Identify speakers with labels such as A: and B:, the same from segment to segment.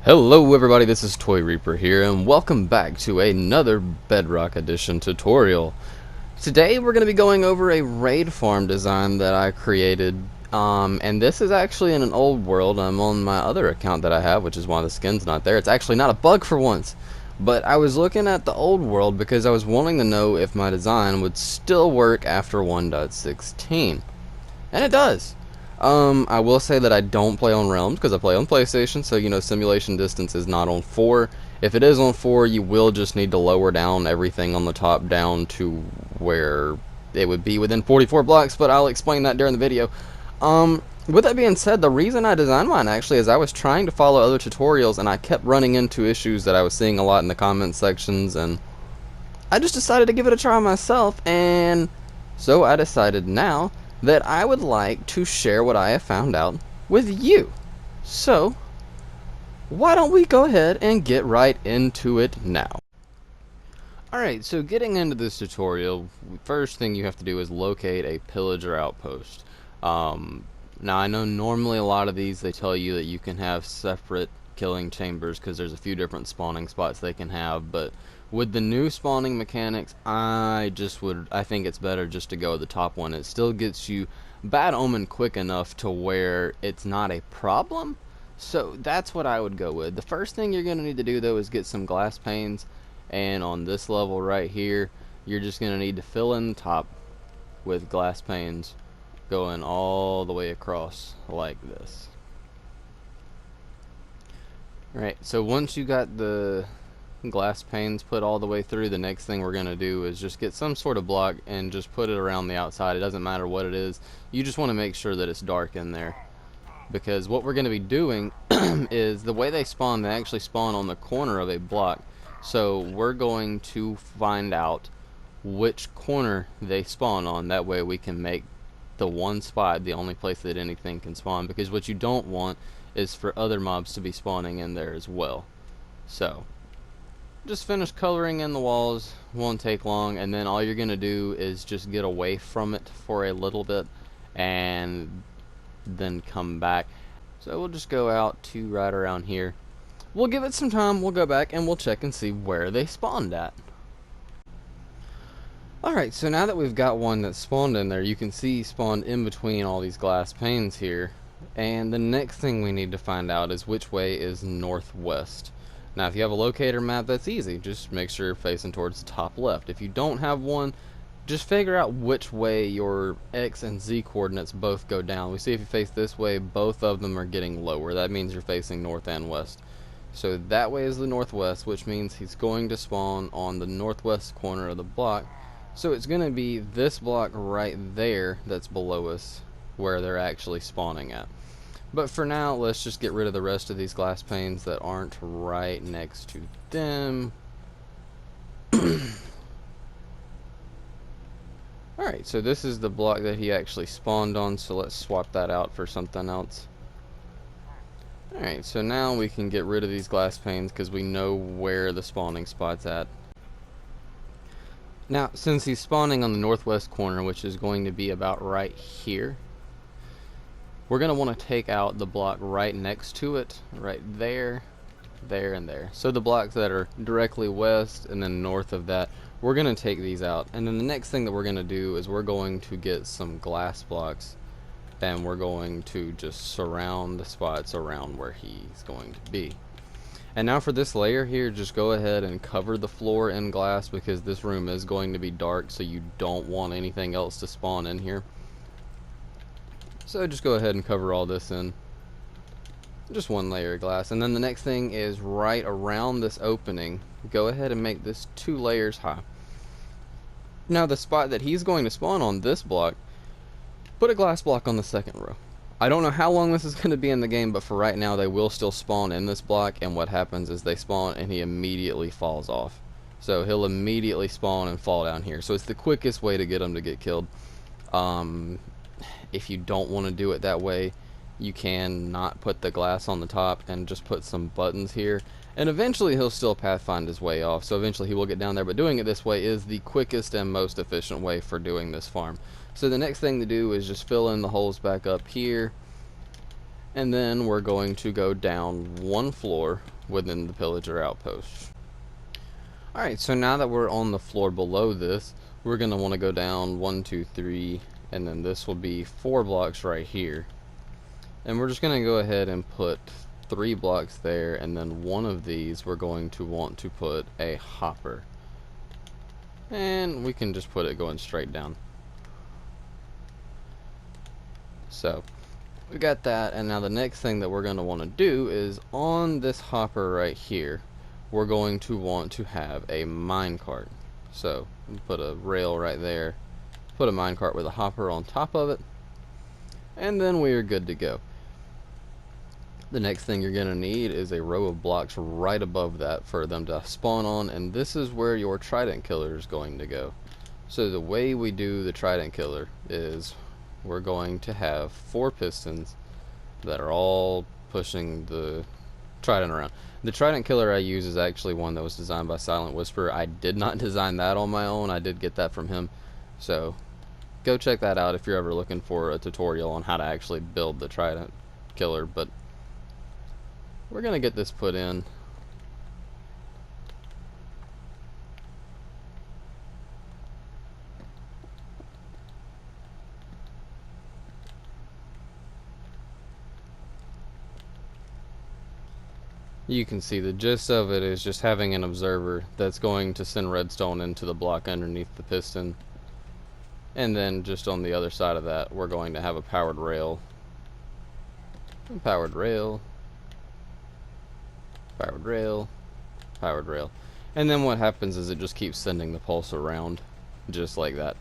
A: Hello everybody, this is Toy Reaper here, and welcome back to another Bedrock Edition tutorial. Today we're going to be going over a raid farm design that I created, and this is actually in an old world. I'm on my other account that I have, which is why the skin's not there. It's actually not a bug for once, but I was looking at the old world because I was wanting to know if my design would still work after 1.16, and it does. I will say that I don't play on Realms because I play on PlayStation, so simulation distance is not on 4. If it is on 4, you will just need to lower down everything on the top down to where it would be within 44 blocks, but I'll explain that during the video. With that being said, the reason I designed mine actually is I was trying to follow other tutorials and I kept running into issues that I was seeing a lot in the comment sections, and I just decided to give it a try myself, and so I decided now that I would like to share what I have found out with you. So, why don't we go ahead and get right into it now. Alright, so getting into this tutorial, first thing you have to do is locate a pillager outpost. Now I know normally a lot of these they tell you that you can have separate killing chambers because there's a few different spawning spots they can have, but with the new spawning mechanics, I think it's better just to go with the top one. It still gets you bad omen quick enough to where it's not a problem, so that's what I would go with. The first thing you're going to need to do though is get some glass panes, and on this level right here you're just going to need to fill in the top with glass panes going all the way across like this. Alright, so once you got the glass panes put all the way through, the next thing we're going to do is just get some sort of block and just put it around the outside. It doesn't matter what it is, you just want to make sure that it's dark in there, because what we're going to be doing is the way they actually spawn on the corner of a block. So we're going to find out which corner they spawn on, that way we can make the one spot the only place that anything can spawn, because what you don't want is for other mobs to be spawning in there as well. So just finish coloring in the walls, won't take long, and then all you're gonna do is just get away from it for a little bit and then come back. So we'll just go out to right around here. We'll give it some time, we'll go back and we'll check and see where they spawned at. Alright, so now that we've got one that spawned in there, you can see spawned in between all these glass panes here, and the next thing we need to find out is which way is northwest. Now if you have a locator map, that's easy. Just make sure you're facing towards the top left. If you don't have one, just figure out which way your X and Z coordinates both go down. We see if you face this way, both of them are getting lower. That means you're facing north and west. So that way is the northwest, which means he's going to spawn on the northwest corner of the block. So it's going to be this block right there that's below us where they're actually spawning at. But for now, let's just get rid of the rest of these glass panes that aren't right next to them. Alright, so this is the block that he actually spawned on, so let's swap that out for something else. Alright, so now we can get rid of these glass panes because we know where the spawning spot's at. Now, since he's spawning on the northwest corner, which is going to be about right here, we're going to want to take out the block right next to it, right there, there, and there. So the blocks that are directly west and then north of that, we're going to take these out. And then the next thing that we're going to do is we're going to get some glass blocks, and we're going to just surround the spots around where he's going to be. And now for this layer here, just go ahead and cover the floor in glass, because this room is going to be dark, so you don't want anything else to spawn in here. So just go ahead and cover all this in. Just one layer of glass. And then the next thing is right around this opening, go ahead and make this 2 layers high. Now the spot that he's going to spawn on, this block, put a glass block on the second row. I don't know how long this is going to be in the game, but for right now they will still spawn in this block, and what happens is they spawn and he immediately falls off. So he'll immediately spawn and fall down here. So it's the quickest way to get him to get killed. If you don't want to do it that way, you can not put the glass on the top and just put some buttons here, and eventually he'll still pathfind his way off, so eventually he will get down there, but doing it this way is the quickest and most efficient way for doing this farm. So the next thing to do is just fill in the holes back up here, And then we're going to go down one floor within the pillager outpost. Alright, so now that we're on the floor below this, we're going to want to go down 1, 2, 3, and then this will be 4 blocks right here. And we're just going to go ahead and put 3 blocks there, and then one of these we're going to want to put a hopper. And we can just put it going straight down. So we got that, and now the next thing that we're going to want to do is on this hopper right here, we're going to want to have a minecart. So put a rail right there, put a minecart with a hopper on top of it, and then we are good to go. The next thing you're going to need is a row of blocks right above that for them to spawn on, and this is where your trident killer is going to go. So the way we do the trident killer is we're going to have 4 pistons that are all pushing the trident around. The trident killer I use is actually one that was designed by Silent Whisper. I did not design that on my own. I did get that from him. So go check that out if you're ever looking for a tutorial on how to actually build the trident killer. But we're going to get this put in. You can see the gist of it is just having an observer that's going to send redstone into the block underneath the piston. And then just on the other side of that, we're going to have a powered rail. And powered rail. Powered rail. Powered rail. And then what happens is it just keeps sending the pulse around. Just like that.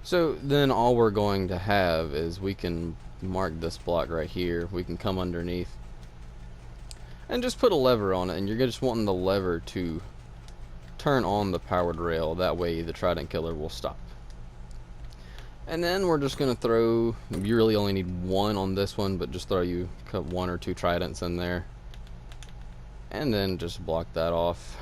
A: So then all we're going to have is we can mark this block right here. We can come underneath and just put a lever on it, and you're just wanting the lever to turn on the powered rail. That way the trident killer will stop. And then we're just going to throw, you really only need 1 on this one, but just throw you 1 or 2 tridents in there. And then just block that off.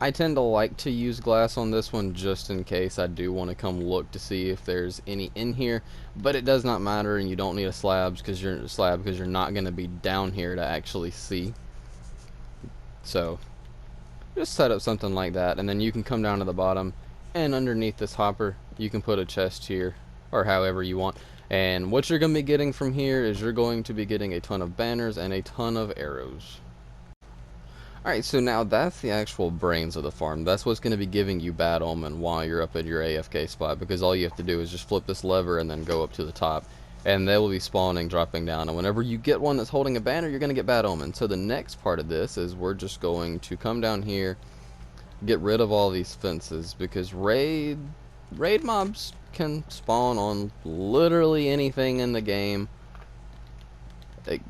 A: I tend to like to use glass on this one just in case I do want to come look to see if there's any in here, but it does not matter, and you don't need a slab because you're not going to be down here to actually see. So just set up something like that, and then you can come down to the bottom, and underneath this hopper you can put a chest here, or however you want. And what you're going to be getting from here is you're going to be getting a ton of banners and a ton of arrows. Alright, so now that's the actual brains of the farm. That's what's going to be giving you bad omen while you're up at your AFK spot, because all you have to do is just flip this lever and then go up to the top, and they will be spawning, dropping down, and whenever you get one that's holding a banner, you're going to get bad omen. So the next part of this is we're just going to come down here, get rid of all these fences, because raid mobs can spawn on literally anything in the game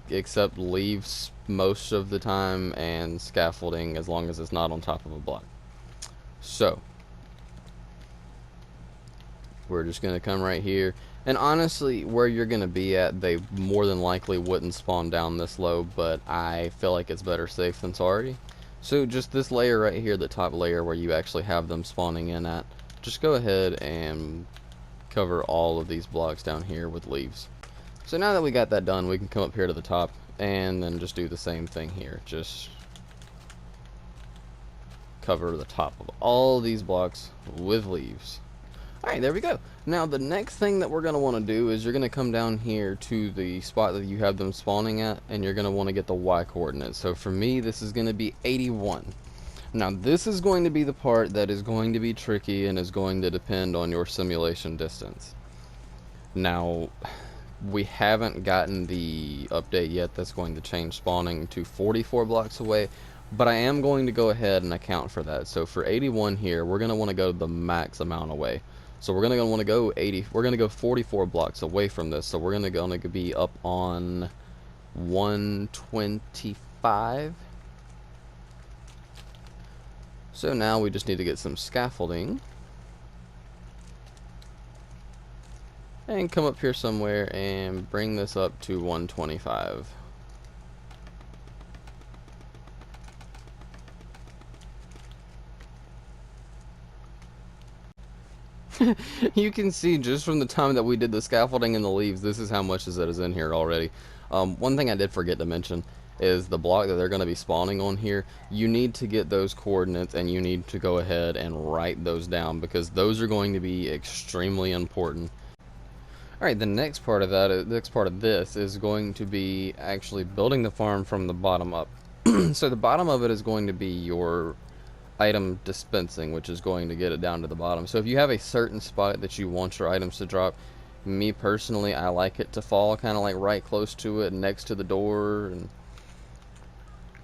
A: except leaves most of the time, and scaffolding as long as it's not on top of a block. So we're just going to come right here, and honestly where you're going to be at, they more than likely wouldn't spawn down this low, but I feel like it's better safe than sorry. So just this layer right here, the top layer where you actually have them spawning in at, just go ahead and cover all of these blocks down here with leaves. So now that we got that done, we can come up here to the top and then just do the same thing here. Just cover the top of all these blocks with leaves. Alright, there we go. Now the next thing that we're going to want to do is you're going to come down here to the spot that you have them spawning at, and you're going to want to get the Y coordinates. So for me, this is going to be 81. Now this is going to be the part that is going to be tricky and is going to depend on your simulation distance. Now we haven't gotten the update yet that's going to change spawning to 44 blocks away, but I am going to go ahead and account for that. So for 81 here, we're going to want to go the max amount away. So we're going to want to go 44 blocks away from this. So we're going to be up on 125. So now we just need to get some scaffolding and come up here somewhere and bring this up to 125. You can see just from the time that we did the scaffolding and the leaves, this is how much that is in here already. One thing I did forget to mention is the block that they're going to be spawning on here. You need to get those coordinates and you need to go ahead and write those down because those are going to be extremely important. Alright, the next part of this is going to be actually building the farm from the bottom up. So the bottom of it is going to be your item dispensing, which is going to get it down to the bottom. So if you have a certain spot that you want your items to drop, me personally, I like it to fall kind of like right close to it, next to the door, and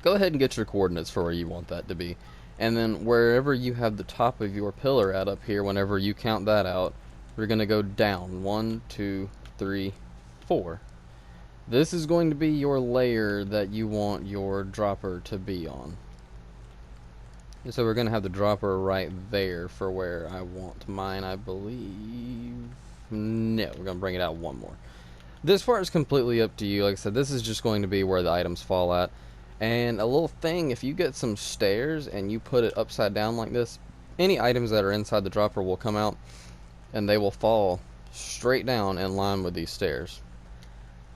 A: go ahead and get your coordinates for where you want that to be. And then wherever you have the top of your pillar at up here, whenever you count that out, we're going to go down 1, 2, 3, 4. This is going to be your layer that you want your dropper to be on. So we're going to have the dropper right there for where I want mine, I believe. No, we're going to bring it out one more. This part is completely up to you. Like I said, this is just going to be where the items fall at. And a little thing, if you get some stairs and you put it upside down like this, any items that are inside the dropper will come out and they will fall straight down in line with these stairs.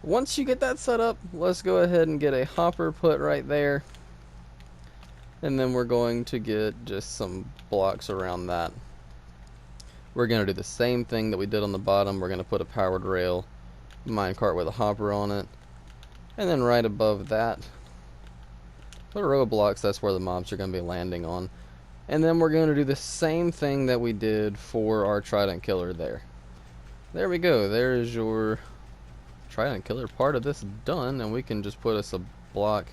A: Once you get that set up, let's go ahead and get a hopper put right there. And then we're going to get just some blocks around that. We're going to do the same thing that we did on the bottom. We're going to put a powered rail, minecart with a hopper on it. And then right above that, put a row of blocks. That's where the mobs are going to be landing on. And then we're going to do the same thing that we did for our trident killer there. There we go. There is your trident killer part of this done. And we can just put us a block.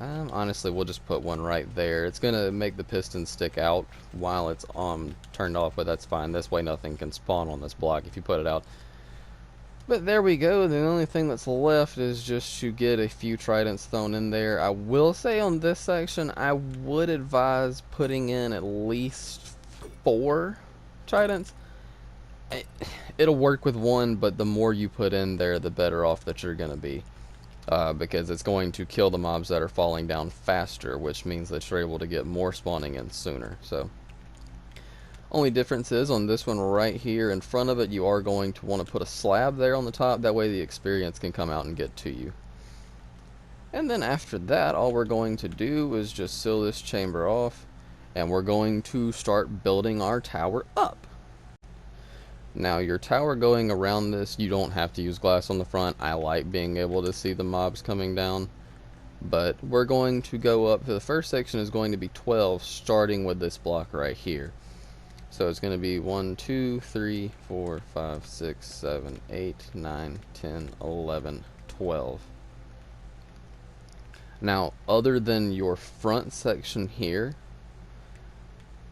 A: Honestly, we'll just put one right there. It's going to make the piston stick out while it's turned off, but that's fine. This way nothing can spawn on this block if you put it out. But there we go. The only thing that's left is just to get a few tridents thrown in there. I will say on this section, I would advise putting in at least 4 tridents. It'll work with one, but the more you put in there, the better off that you're going to be. Because it's going to kill the mobs that are falling down faster, which means that you're able to get more spawning in sooner. So, only difference is on this one right here in front of it, you are going to want to put a slab there on the top. That way the experience can come out and get to you. And then after that, all we're going to do is just seal this chamber off, and we're going to start building our tower up. Now your tower going around this, you don't have to use glass on the front. I like being able to see the mobs coming down. But we're going to go up, the first section is going to be 12, starting with this block right here. So it's going to be 1, 2, 3, 4, 5, 6, 7, 8, 9, 10, 11, 12. Now, other than your front section here,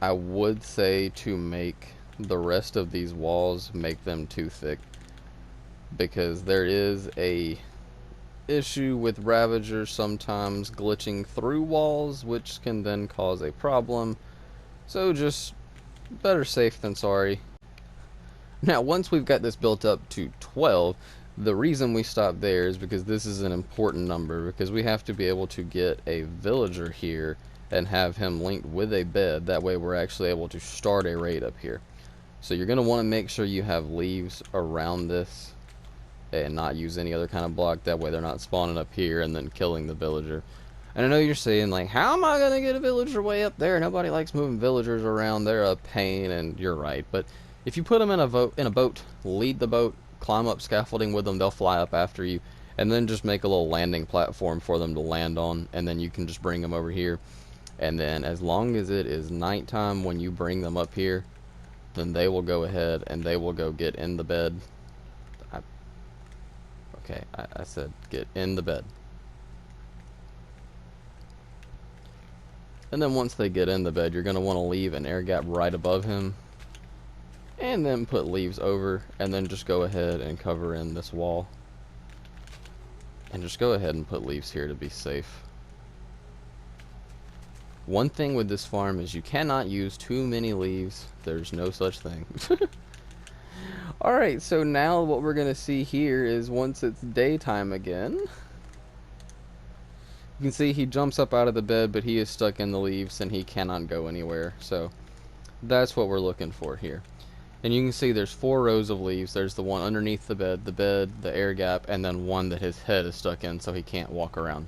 A: I would say to make the rest of these walls, make them too thick, because there is a issue with Ravagers sometimes glitching through walls, which can then cause a problem. So just better safe than sorry. Now once we've got this built up to 12, the reason we stop there is because this is an important number, because we have to be able to get a villager here and have him linked with a bed. That way we're actually able to start a raid up here. So you're going to want to make sure you have leaves around this and not use any other kind of block. That way they're not spawning up here and then killing the villager. And I know you're saying, like, how am I going to get a villager way up there? Nobody likes moving villagers around. They're a pain, and you're right. But if you put them in a boat, lead the boat, climb up scaffolding with them, they'll fly up after you. And then just make a little landing platform for them to land on. And then you can just bring them over here. And then as long as it is nighttime when you bring them up here, then they will go ahead and they will go get in the bed. I said get in the bed. And then once they get in the bed, you're going to want to leave an air gap right above him. And then put leaves over, and then just go ahead and cover in this wall. And just go ahead and put leaves here to be safe. One thing with this farm is you cannot use too many leaves. There's no such thing. Alright, so now what we're going to see here is once it's daytime again, you can see he jumps up out of the bed, but he is stuck in the leaves and he cannot go anywhere. So That's what we're looking for here. And you can see there's 4 rows of leaves. There's the one underneath the bed, the air gap, and then one that his head is stuck in so he can't walk around.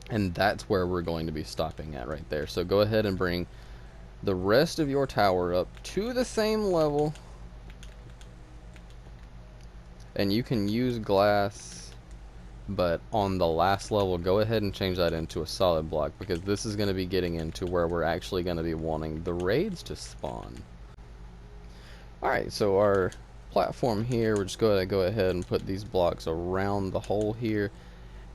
A: And that's where we're going to be stopping at right there. So go ahead and bring the rest of your tower up to the same level. And you can use glass, but on the last level, go ahead and change that into a solid block, because this is going to be getting into where we're actually going to be wanting the raids to spawn. Alright, so our platform here, we're just going to go ahead and put these blocks around the hole here.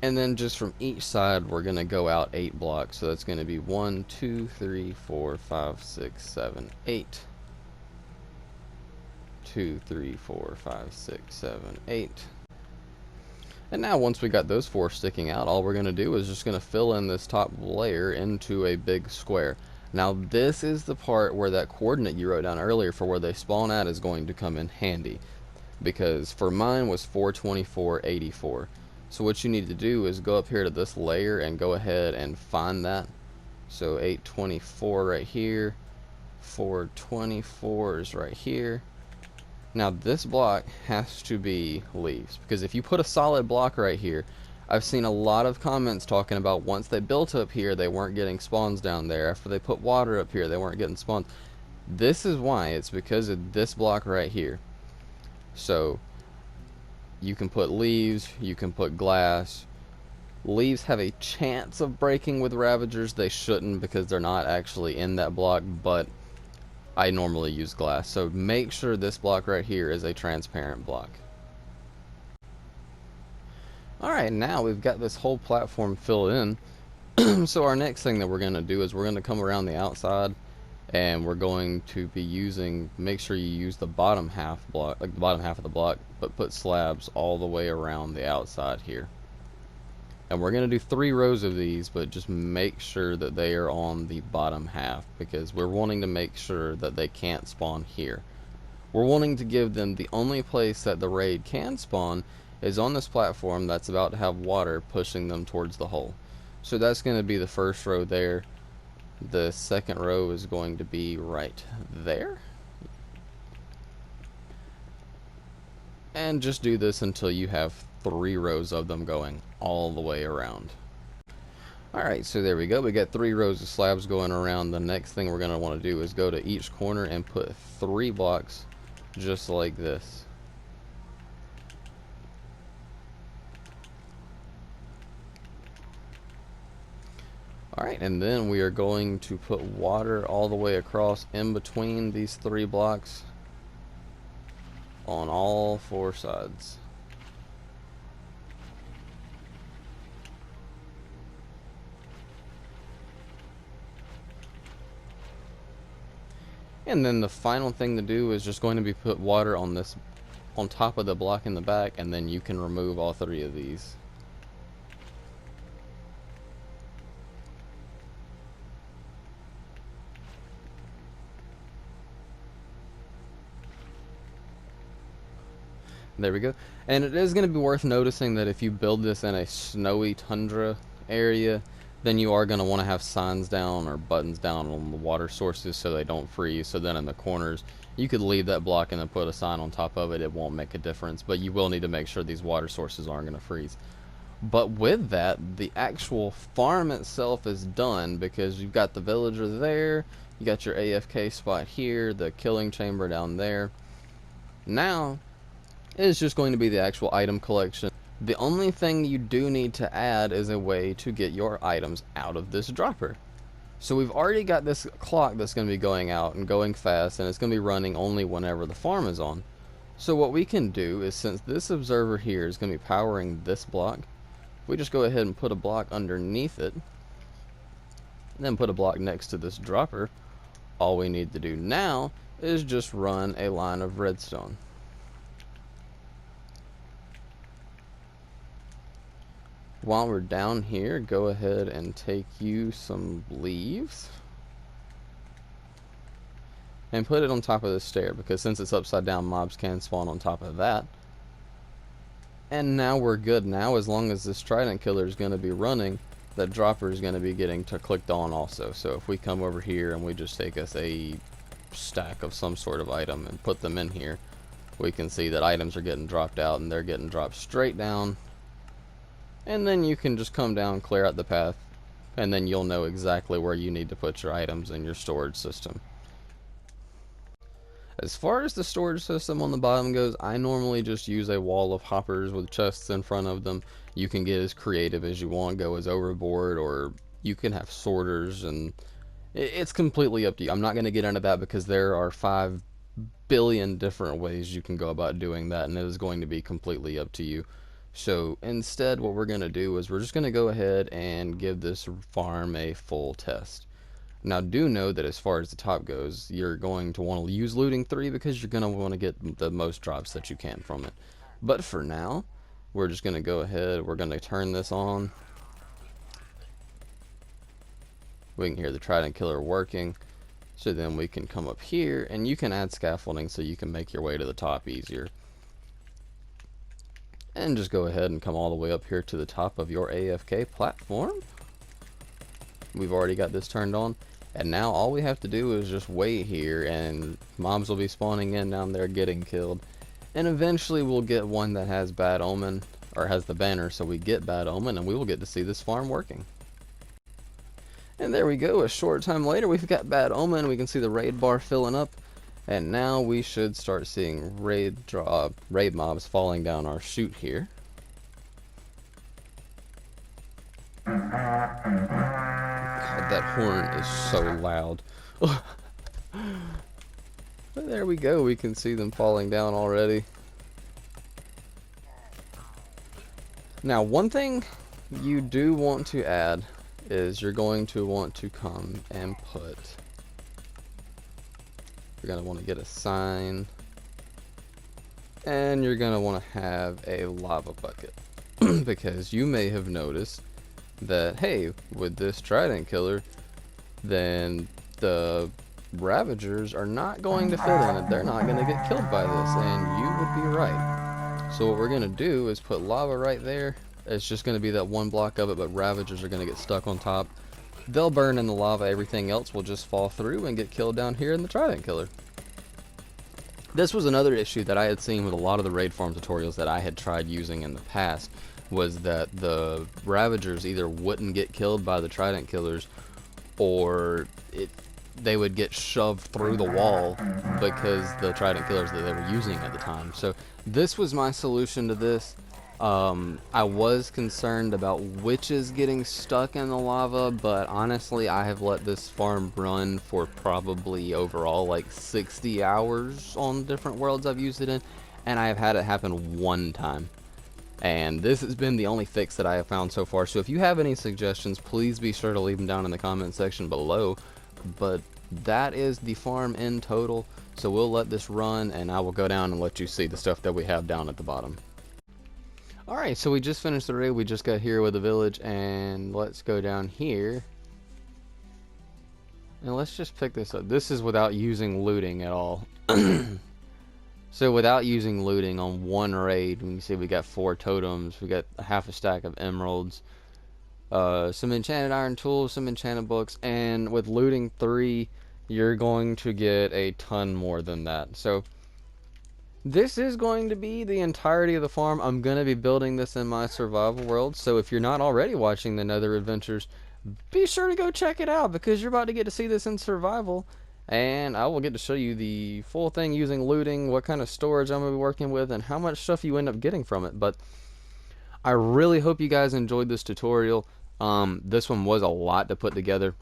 A: And then just from each side, we're going to go out 8 blocks. So that's going to be 1, 2, 3, 4, 5, 6, 7, 8. 2, 3, 4, 5, 6, 7, 8. And now once we got those 4 sticking out, all we're going to do is just going to fill in this top layer into a big square. Now this is the part where that coordinate you wrote down earlier for where they spawn at is going to come in handy. Because for mine was 424.84. So what you need to do is go up here to this layer and go ahead and find that. So 824 right here, 424 is right here. Now this block has to be leaves, because if you put a solid block right here, I've seen a lot of comments talking about once they built up here they weren't getting spawns down there. After they put water up here they weren't getting spawns. This is why. It's because of this block right here. So you can put leaves, you can put glass. Leaves have a chance of breaking with Ravagers. They shouldn't, because they're not actually in that block, but I normally use glass. So make sure this block right here is a transparent block. Alright, now we've got this whole platform filled in. So our next thing that we're going to do is we're going to come around the outside, and we're going to be using, make sure you use the bottom half block, like the bottom half of the block, but put slabs all the way around the outside here. And we're going to do 3 rows of these, but just make sure that they are on the bottom half, because we're wanting to make sure that they can't spawn here. We're wanting to give them the only place that the raid can spawn is on this platform that's about to have water pushing them towards the hole. So that's going to be the first row there. The second row is going to be right there. And just do this until you have 3 rows of them going all the way around. Alright, so there we go. We got 3 rows of slabs going around. The next thing we're going to want to do is go to each corner and put 3 blocks just like this. Alright, and then we are going to put water all the way across in between these 3 blocks on all 4 sides. And then the final thing to do is just going to be put water on this, on top of the block in the back, and then you can remove all 3 of these. There we go. And it is going to be worth noticing that if you build this in a snowy tundra area, then you are going to want to have signs down or buttons down on the water sources so they don't freeze. So then in the corners, you could leave that block and then put a sign on top of it. It won't make a difference, but you will need to make sure these water sources aren't going to freeze. But with that, the actual farm itself is done, because you've got the villager there, you got your AFK spot here, the killing chamber down there. Now is just going to be the actual item collection. The only thing you do need to add is a way to get your items out of this dropper. So we've already got this clock that's going to be going out and going fast, and it's going to be running only whenever the farm is on. So what we can do is, since this observer here is going to be powering this block, we just go ahead and put a block underneath it, and then put a block next to this dropper. All we need to do now is just run a line of redstone. While we're down here, go ahead and take you some leaves and put it on top of the stair, because since it's upside down, mobs can spawn on top of that. And now we're good. Now, as long as this trident killer is going to be running, that dropper is going to be getting clicked on also. So if we come over here and we just take us a stack of some sort of item and put them in here, we can see that items are getting dropped out and they're getting dropped straight down. And then you can just come down, clear out the path, and then you'll know exactly where you need to put your items in your storage system. As far as the storage system on the bottom goes, I normally just use a wall of hoppers with chests in front of them. You can get as creative as you want, go as overboard, or you can have sorters, and it's completely up to you. I'm not going to get into that because there are 5 billion different ways you can go about doing that, and it is going to be completely up to you. So instead, what we're going to do is we're just going to go ahead and give this farm a full test. Now, do know that as far as the top goes, you're going to want to use looting 3 because you're going to want to get the most drops that you can from it. But for now, we're just going to go ahead, we're going to turn this on. We can hear the trident killer working. So then we can come up here, and you can add scaffolding so you can make your way to the top easier. And just go ahead and come all the way up here to the top of your AFK platform. We've already got this turned on. And now all we have to do is just wait here, and mobs will be spawning in down there getting killed. And eventually we'll get one that has Bad Omen, or has the banner, so we get Bad Omen, and we will get to see this farm working. And there we go, a short time later we've got Bad Omen, we can see the raid bar filling up. And now we should start seeing raid mobs falling down our chute here. God, that horn is so loud. But there we go, we can see them falling down already. Now, one thing you do want to add is you're going to want to come and put, you're going to want to get a sign, and you're going to want to have a lava bucket. Because you may have noticed that, hey, with this trident killer, then the ravagers are not going to fit in it. They're not going to get killed by this, and you would be right. So what we're going to do is put lava right there. It's just going to be that one block of it, but ravagers are going to get stuck on top. They'll burn in the lava. Everything else will just fall through and get killed down here in the trident killer. This was another issue that I had seen with a lot of the raid farm tutorials that I had tried using in the past, was that the ravagers either wouldn't get killed by the trident killers, or they would get shoved through the wall because the trident killers that they were using at the time. So this was my solution to this. I was concerned about witches getting stuck in the lava, but honestly I have let this farm run for probably overall like 60 hours on different worlds I've used it in, and I have had it happen one time. And this has been the only fix that I have found so far. So if you have any suggestions, please be sure to leave them down in the comment section below. But that is the farm in total. So we'll let this run, and I will go down and let you see the stuff that we have down at the bottom. Alright, so we just finished the raid. We just got here with the village, and let's go down here. And let's just pick this up. This is without using looting at all. So without using looting on one raid, you can see we got 4 totems, we got half a stack of emeralds, some enchanted iron tools, some enchanted books, and with looting 3, you're going to get a ton more than that. So this is going to be the entirety of the farm. I'm going to be building this in my survival world, so if you're not already watching the Nether Adventures, be sure to go check it out, because you're about to get to see this in survival. And I will get to show you the full thing using looting, what kind of storage I'm going to be working with, and how much stuff you end up getting from it. But I really hope you guys enjoyed this tutorial. This one was a lot to put together.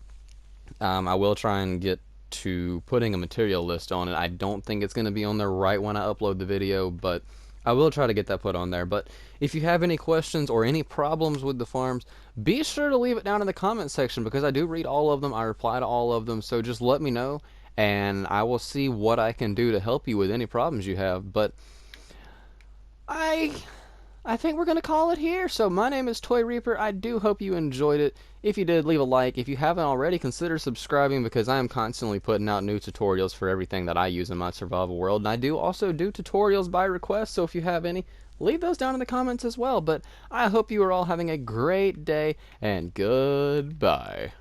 A: I will try and get to putting a material list on it. I don't think it's going to be on there right when I upload the video, but I will try to get that put on there. But if you have any questions or any problems with the farms, be sure to leave it down in the comment section, because I do read all of them. I reply to all of them, so just let me know, and I will see what I can do to help you with any problems you have. But I think we're going to call it here. So my name is Toy Reaper. I do hope you enjoyed it. If you did, leave a like. If you haven't already, consider subscribing, because I am constantly putting out new tutorials for everything that I use in my survival world. And I do also do tutorials by request, so if you have any, leave those down in the comments as well. But I hope you are all having a great day, and goodbye.